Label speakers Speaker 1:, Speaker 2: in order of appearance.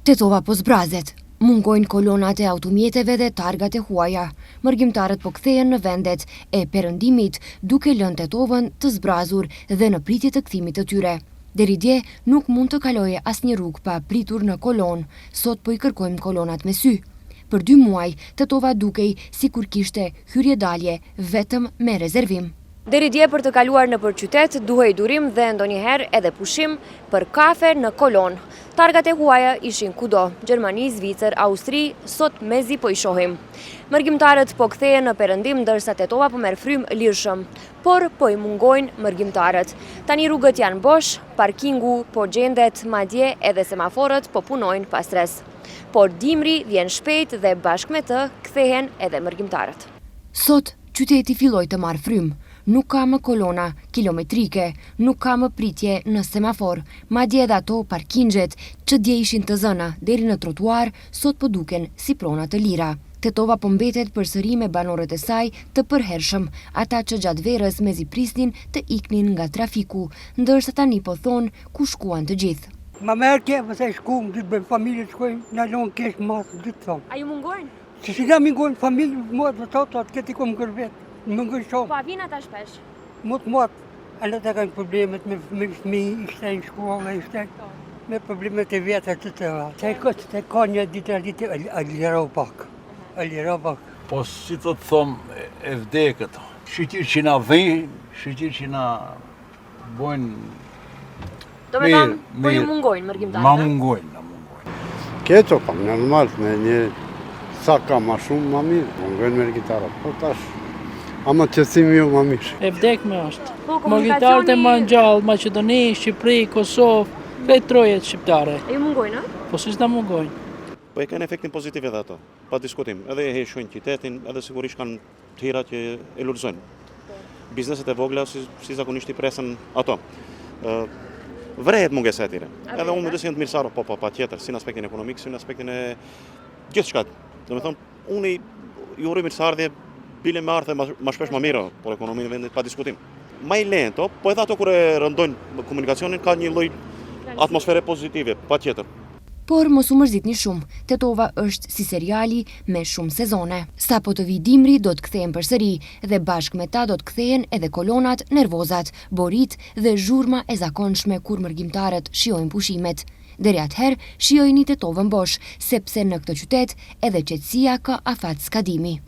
Speaker 1: Tetova po zbrazet. Mungojnë kolonat e automjeteve dhe targat e huaja. Mërgjimtarët po kthehen në vendet e perëndimit duke lënë Tetovën të zbrazur dhe në pritje të kthimit të tyre. Deri dje nuk mund të kaloje asnjë rrugë pa pritur në kolon. Sot po i kërkojmë kolonat me sy. Për 2 muaj, Tetova dukej sikur kishte hyrje-dalje vetëm me rezervim. Deri dje për të kaluar nëpër qytet duhej durim dhe ndonjëherë edhe pushim për kafe në kolon. Targat e huaja ishin kudo, Gjermani, Zvicër, Austri, sot mezi po i shohim. Mërgjimtarët po kthehen në perëndim ndërsa Tetova po merr frym lirshëm, por po i mungojnë mërgjimtarët. Tani rrugët janë bosh, parkingu po gjendet, madje edhe semaforët po punojnë pa stres. Por dimri vjen shpejt dhe bashkë me të kthehen edhe mërgjimtarët. Sot qyteti filloi të marrë frym. Nuk ka më kolona kilometrike, nuk ka më pritje në semafor, madje edhe ato parkingjet që dje ishin të zëna deri në trotuar, sot po duken si prona të lira. Tetova po mbetet përsëri me banorët e saj të përhershëm, ata që gjatë verës mezi prisnin të iknin nga trafiku, ndërsa tani po thonë ku shkuan të gjithë.
Speaker 2: Ma merë ke, pëse shkuam, dy bëjmë familje të shkojmë, në lonë kesh masë, dy të thonë.
Speaker 1: A ju mungojnë?
Speaker 2: Që si nga mungojnë familje, mua të thotë, atë këti kom kërvet. Mungojnë shumë.
Speaker 1: Pa vinë ata shpesh?
Speaker 2: Mut, anë të kanë problemet me fëmi, ishte në shkolla, ishte me problemet e vjetër të tëra. Të ka një ditë alirau pak.
Speaker 3: Po si të thomë e vdekët, shqyqir që na vejnë, shqyqir që na bojnë.
Speaker 1: Do me thamë, po ju mungojnë mërgjimtarët?
Speaker 3: Ma mungojnë.
Speaker 4: Keqo, pa, normal, me një sa ka ma shumë, ma mirë, mungojnë mërgjimtarët, po tash. Ama qësimi ju ma mirë.
Speaker 5: E vdekme është. Mërgjimtarët e ma në gjallë, Maqedoni, Shqipëri, Kosovë, krejt trojet shqiptare.
Speaker 1: E ju mungojnë, a?
Speaker 5: Po si s'da mungojnë.
Speaker 6: Po e kanë efektin pozitiv edhe ato, pa diskutim. Edhe e heshojnë qytetin, edhe sigurisht kanë të hira që e lullëzojnë. Bizneset e vogla si zakonisht i presën ato. Vrehet mungesë e tyre. Edhe unë më dësi janë të mirësarë, po pa tjetër, si në aspektin ekonomik, si në aspektin e gjithë shkat. Do me thonë, unë i uroj mirësardhje, bile me arthe ma shpesh ma mira, por ekonominë vendit pa diskutim. Ma i lento, po edhe ato kure rëndojnë komunikacionin, ka një lloj atmosfere pozitive, pa tjetër.
Speaker 1: Por mos u mërzitni shumë, Tetova është si seriali me shumë sezone. Sa po të vi dimri do të kthehen përsëri dhe bashkë me ta do të kthehen edhe kolonat nervozat, borit dhe zhurma e zakonshme kur mërgjimtarët shijojnë pushimet. Deri atëherë shijojini Tetovën bosh, sepse në këtë qytet edhe qetësia ka afat skadimi.